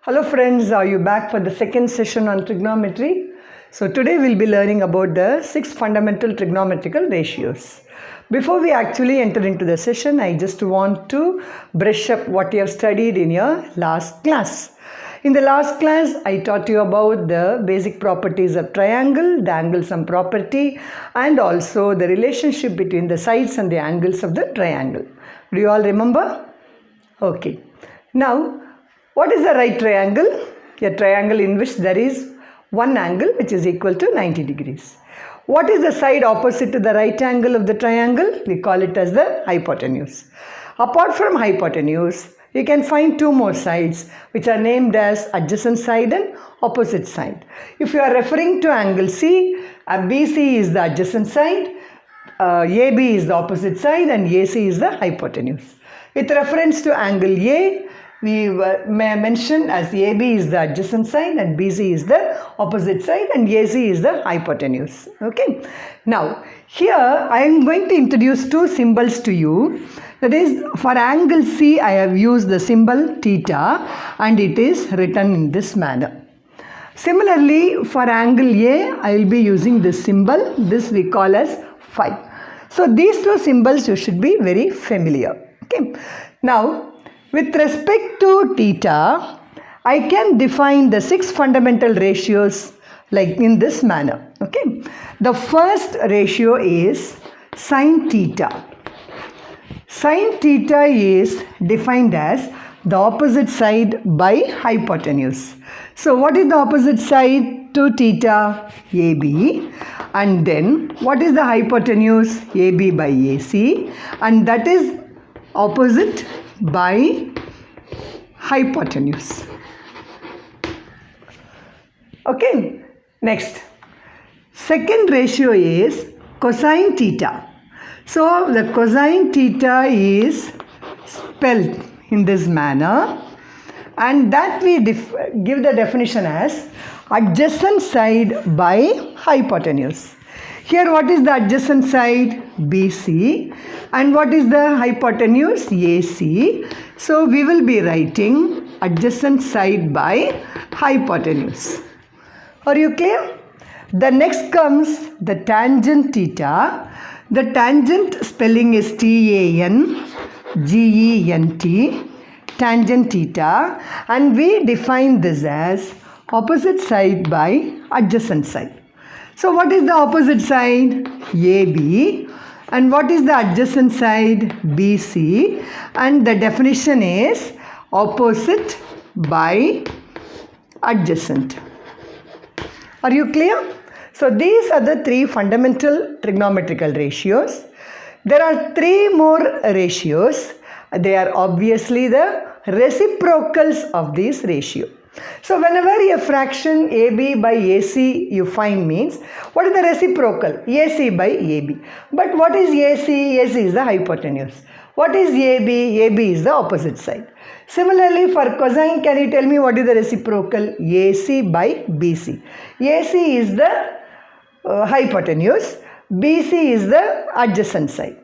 Hello friends, are you back for the second session on trigonometry? So today we'll be learning about the 6 fundamental trigonometrical ratios. Before we actually enter into the session, I just want to brush up what you have studied in your last class. In the last class, I taught you about the basic properties of triangle, the angle sum property, and also the relationship between the sides and the angles of the triangle. Do you all remember? Okay. Now, what is the right triangle? A triangle in which there is one angle which is equal to 90 degrees. What is the side opposite to the right angle of the triangle? We call it as the hypotenuse. Apart from hypotenuse, you can find two more sides which are named as adjacent side and opposite side. If you are referring to angle C, BC is the adjacent side, AB is the opposite side, and AC is the hypotenuse. With reference to angle A, we may mention as AB is the adjacent side and BC is the opposite side and AC is the hypotenuse. Okay. Now, here I am going to introduce two symbols to you. That is, for angle C, I have used the symbol theta and it is written in this manner. Similarly, for angle A, I will be using this symbol. This we call as phi. So, these two symbols you should be very familiar. Okay. Now, with respect to theta, I can define the 6 fundamental ratios like in this manner. Okay. The first ratio is sine theta. Sine theta is defined as the opposite side by hypotenuse. So, what is the opposite side to theta? AB. And then, what is the hypotenuse? AB by AC. And that is opposite by hypotenuse. Okay. Next. Second ratio is cosine theta. So, the cosine theta is spelled in this manner and that we give the definition as adjacent side by hypotenuse. Here what is the adjacent side? BC. And what is the hypotenuse? AC. So, we will be writing adjacent side by hypotenuse. Are you clear? The next comes the tangent theta. The tangent spelling is TANGENT, tangent theta, and we define this as opposite side by adjacent side. So, what is the opposite side? AB. And what is the adjacent side? BC. And the definition is opposite by adjacent. Are you clear? So, these are the 3 fundamental trigonometrical ratios. There are 3 more ratios. They are obviously the reciprocals of this ratio. So, whenever a fraction AB by AC you find means, what is the reciprocal? AC by AB. But what is AC? AC is the hypotenuse. What is AB? AB is the opposite side. Similarly, for cosine, can you tell me what is the reciprocal? AC by BC. AC is the hypotenuse. BC is the adjacent side.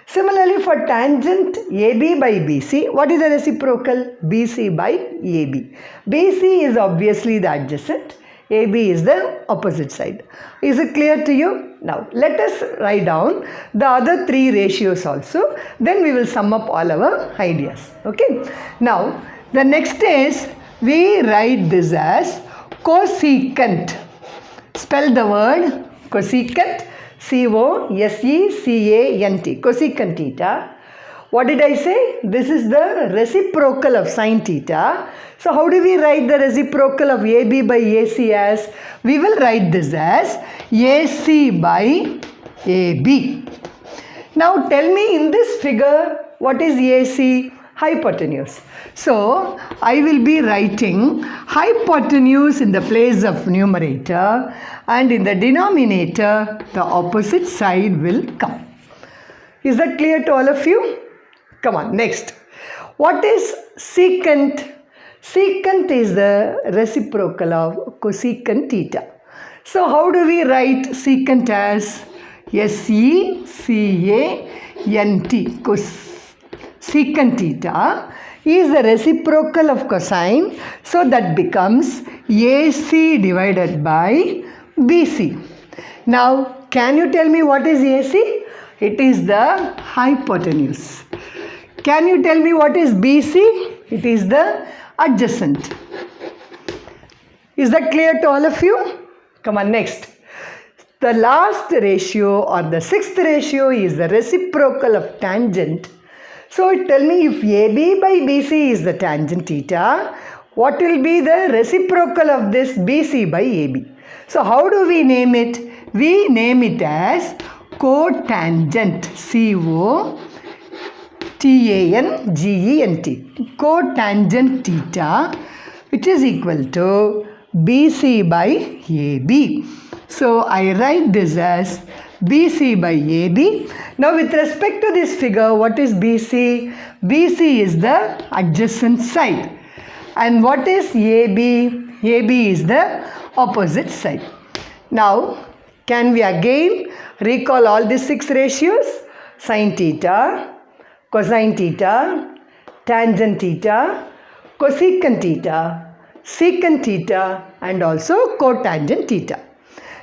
Similarly, for tangent AB by BC, what is the reciprocal? BC by AB. BC is obviously the adjacent. AB is the opposite side. Is it clear to you? Now, let us write down the other 3 ratios also. Then we will sum up all our ideas. Okay. Now, the next is we write this as cosecant. Spell the word cosecant. C-O-S-E-C-A-N-T, cosecant theta. What did I say? This is the reciprocal of sine theta. So, how do we write the reciprocal of AB by AC as? We will write this as AC by AB. Now, tell me in this figure, what is AC? Hypotenuse. So, I will be writing hypotenuse in the place of numerator and in the denominator, the opposite side will come. Is that clear to all of you? Come on, next. What is secant? Secant is the reciprocal of cosecant theta. So, how do we write secant as? S-E-C-A-N-T, secant theta. is the reciprocal of cosine. So that becomes AC divided by BC. Now, can you tell me what is AC? It is the hypotenuse. Can you tell me what is BC? It is the adjacent. Is that clear to all of you? Come on, next. The last ratio or the sixth ratio is the reciprocal of tangent. So tell me, if AB by BC is the tangent theta, what will be the reciprocal of this BC by AB? So how do we name it? We name it as cotangent. C-O-T-A-N-G-E-N-T. Cotangent theta, which is equal to BC by AB. So I write this as BC by AB. Now with respect to this figure, what is BC? BC is the adjacent side. And what is AB? AB is the opposite side. Now, can we again recall all these six ratios? Sin theta, cosine theta, tangent theta, cosecant theta, secant theta, and also cotangent theta.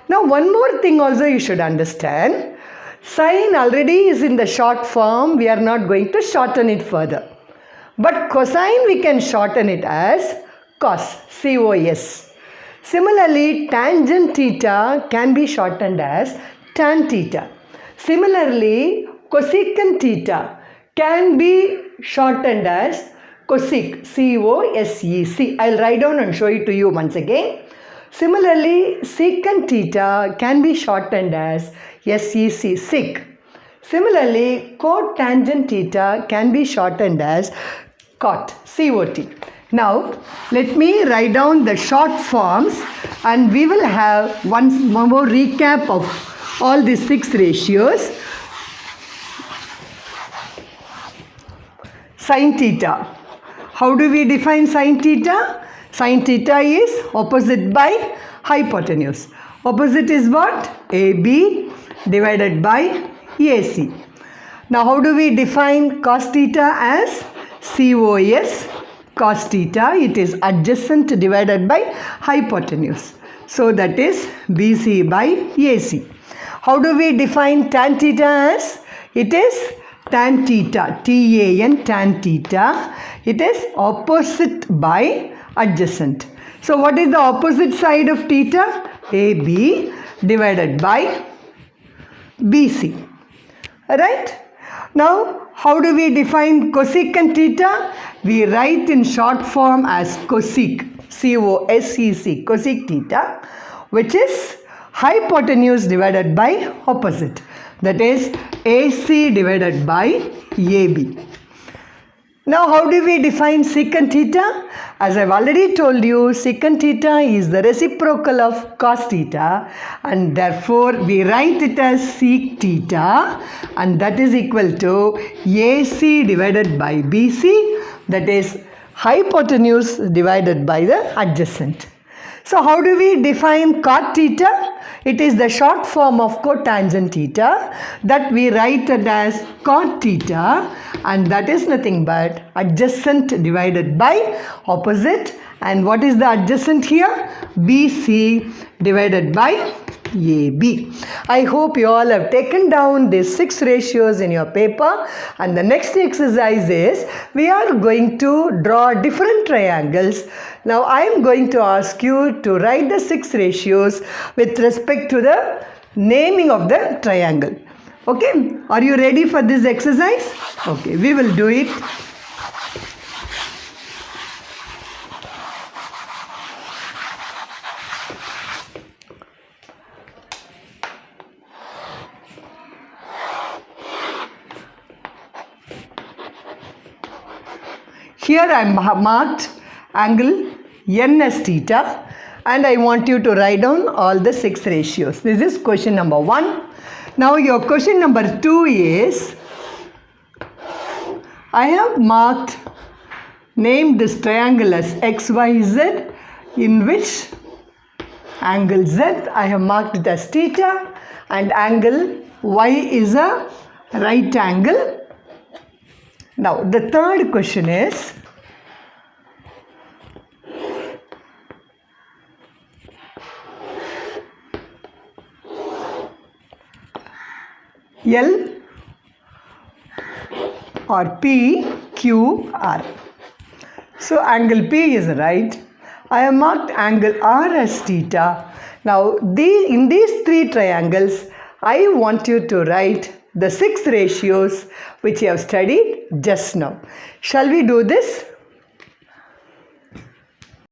Now, one more thing also you should understand. Sine already is in the short form. We are not going to shorten it further. But cosine we can shorten it as cos, C-O-S. Similarly, tangent theta can be shortened as tan theta. Similarly, cosecant theta can be shortened as cosec, C-O-S-E-C. I'll write down and show it to you once again. Similarly, secant theta can be shortened as S-E-C, sec. Similarly, cotangent theta can be shortened as cot, C-O-T. Now, let me write down the short forms and we will have one more recap of all these six ratios. Sin theta. How do we define sin theta? Sin theta is opposite by hypotenuse. Opposite is what? AB divided by AC. Now, how do we define cos theta as COS? Cos theta, it is adjacent divided by hypotenuse. So that is BC by AC. How do we define tan theta as? It is tan theta, T-A-N, tan theta. It is opposite by adjacent. So what is the opposite side of theta? AB divided by BC. Alright? Now, how do we define cosecant theta? We write in short form as cosec, C-O-S-E-C, cosec theta, which is hypotenuse divided by opposite. That is AC divided by AB. Now, how do we define secant theta? As I've already told you, secant theta is the reciprocal of cos theta, and therefore we write it as sec theta, and that is equal to AC divided by BC, that is hypotenuse divided by the adjacent. So how do we define cot theta? It is the short form of cotangent theta, that we write it as cot theta, and that is nothing but adjacent divided by opposite. And what is the adjacent here? BC divided by AB. I hope you all have taken down these six ratios in your paper, and the next exercise is we are going to draw different triangles. Now I am going to ask you to write the six ratios with respect to the naming of the triangle. Okay, are you ready for this exercise? Okay, we will do it. Here I am marked angle N as theta, and I want you to write down all the six ratios. This is question number 1. Now your question number 2 is, I have named this triangle as XYZ, in which angle Z I have marked it as theta, and angle Y is a right angle. Now the third question is, L or P, Q, R. So angle P is right. I have marked angle R as theta. Now in these three triangles, I want you to write the 6 ratios which you have studied just now. Shall we do this?